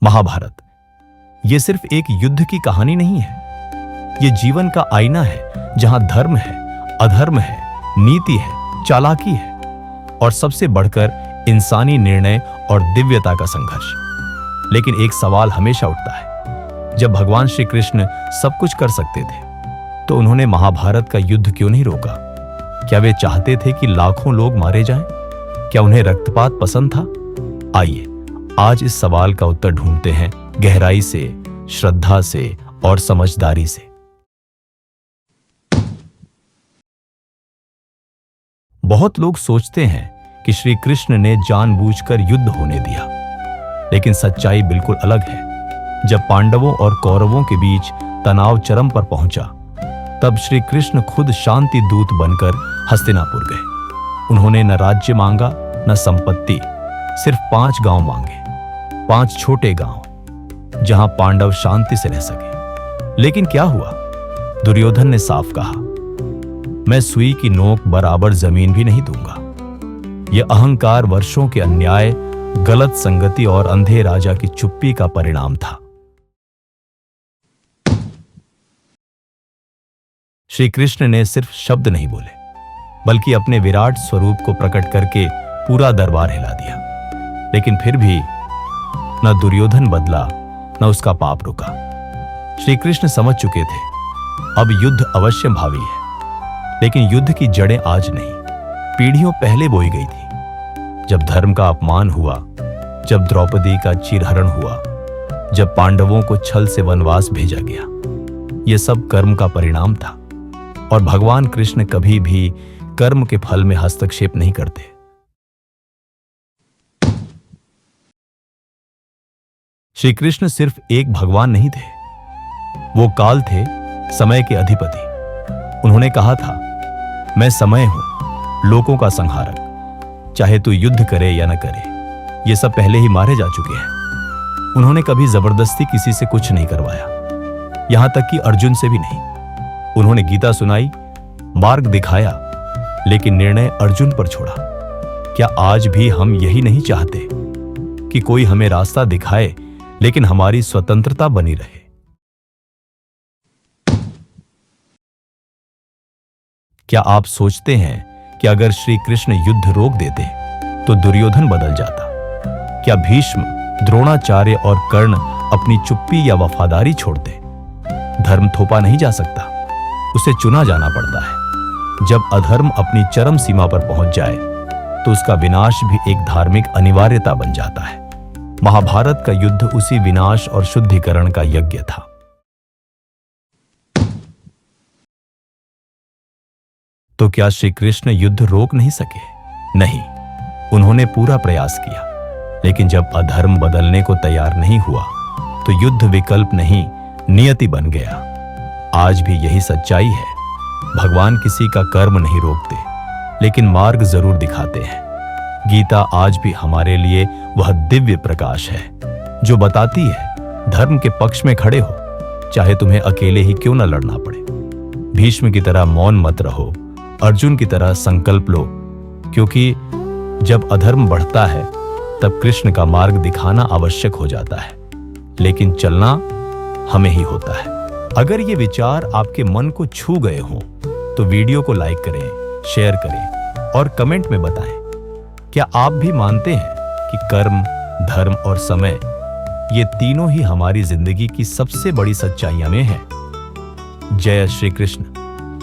महाभारत ये सिर्फ एक युद्ध की कहानी नहीं है, ये जीवन का आईना है जहां धर्म है, अधर्म है, नीति है, चालाकी है और सबसे बढ़कर इंसानी निर्णय और दिव्यता का संघर्ष। लेकिन एक सवाल हमेशा उठता है, जब भगवान श्री कृष्ण सब कुछ कर सकते थे तो उन्होंने महाभारत का युद्ध क्यों नहीं रोका? क्या वे चाहते थे कि लाखों लोग मारे जाएं? क्या उन्हें रक्तपात पसंद था? आइए आज इस सवाल का उत्तर ढूंढते हैं गहराई से, श्रद्धा से और समझदारी से। बहुत लोग सोचते हैं कि श्री कृष्ण ने जानबूझकर युद्ध होने दिया, लेकिन सच्चाई बिल्कुल अलग है। जब पांडवों और कौरवों के बीच तनाव चरम पर पहुंचा, तब श्री कृष्ण खुद शांति दूत बनकर हस्तिनापुर गए। उन्होंने न राज्य मांगा, न संपत्ति, सिर्फ 5 गांव मांगे, 5 छोटे गांव, जहां पांडव शांति से रह सके। लेकिन क्या हुआ? दुर्योधन ने साफ कहा, मैं सुई की नोक बराबर जमीन भी नहीं दूंगा। यह अहंकार वर्षों के अन्याय, गलत संगति और अंधे राजा की चुप्पी का परिणाम था। श्री कृष्ण ने सिर्फ शब्द नहीं बोले, बल्कि अपने विराट स्वरूप को प्रकट करके पूरा दरबार हिला दिया। लेकिन फिर भी न दुर्योधन बदला, न उसका पाप रुका। श्री कृष्ण समझ चुके थे, अब युद्ध अवश्य भावी है, लेकिन युद्ध की जड़ें आज नहीं, पीढ़ियों पहले बोई गई थी। जब धर्म का अपमान हुआ, जब द्रौपदी का चीरहरण हुआ, जब पांडवों को छल से वनवास भेजा गया, यह सब कर्म का परिणाम था। और भगवान कृष्ण कभी भी कर्म के फल में हस्तक्षेप नहीं करते। श्री कृष्ण सिर्फ एक भगवान नहीं थे, वो काल थे, समय के अधिपति। उन्होंने कहा था, मैं समय हूं, लोगों का संहारक, चाहे तू युद्ध करे या न करे, ये सब पहले ही मारे जा चुके हैं। उन्होंने कभी जबरदस्ती किसी से कुछ नहीं करवाया, यहां तक कि अर्जुन से भी नहीं। उन्होंने गीता सुनाई, मार्ग दिखाया, लेकिन निर्णय अर्जुन पर छोड़ा। क्या आज भी हम यही नहीं चाहते कि कोई हमें रास्ता दिखाए, लेकिन हमारी स्वतंत्रता बनी रहे? क्या आप सोचते हैं कि अगर श्री कृष्ण युद्ध रोक देते तो दुर्योधन बदल जाता? क्या भीष्म, द्रोणाचार्य और कर्ण अपनी चुप्पी या वफादारी छोड़ते? धर्म थोपा नहीं जा सकता, उसे चुना जाना पड़ता है। जब अधर्म अपनी चरम सीमा पर पहुंच जाए तो उसका विनाश भी एक धार्मिक अनिवार्यता बन जाता है। महाभारत का युद्ध उसी विनाश और शुद्धिकरण का यज्ञ था। तो क्या श्री कृष्ण युद्ध रोक नहीं सके? नहीं, उन्होंने पूरा प्रयास किया, लेकिन जब अधर्म बदलने को तैयार नहीं हुआ तो युद्ध विकल्प नहीं, नियति बन गया। आज भी यही सच्चाई है। भगवान किसी का कर्म नहीं रोकते, लेकिन मार्ग जरूर दिखाते हैं। गीता आज भी हमारे लिए वह दिव्य प्रकाश है जो बताती है, धर्म के पक्ष में खड़े हो, चाहे तुम्हें अकेले ही क्यों न लड़ना पड़े। भीष्म की तरह मौन मत रहो, अर्जुन की तरह संकल्प लो, क्योंकि जब अधर्म बढ़ता है तब कृष्ण का मार्ग दिखाना आवश्यक हो जाता है, लेकिन चलना हमें ही होता है। अगर ये विचार आपके मन को छू गए हों तो वीडियो को लाइक करें, शेयर करें और कमेंट में बताएं, क्या आप भी मानते हैं कि कर्म, धर्म और समय, ये तीनों ही हमारी जिंदगी की सबसे बड़ी सच्चाइयां में हैं? जय श्री कृष्ण।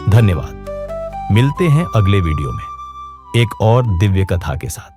धन्यवाद। मिलते हैं अगले वीडियो में एक और दिव्य कथा के साथ।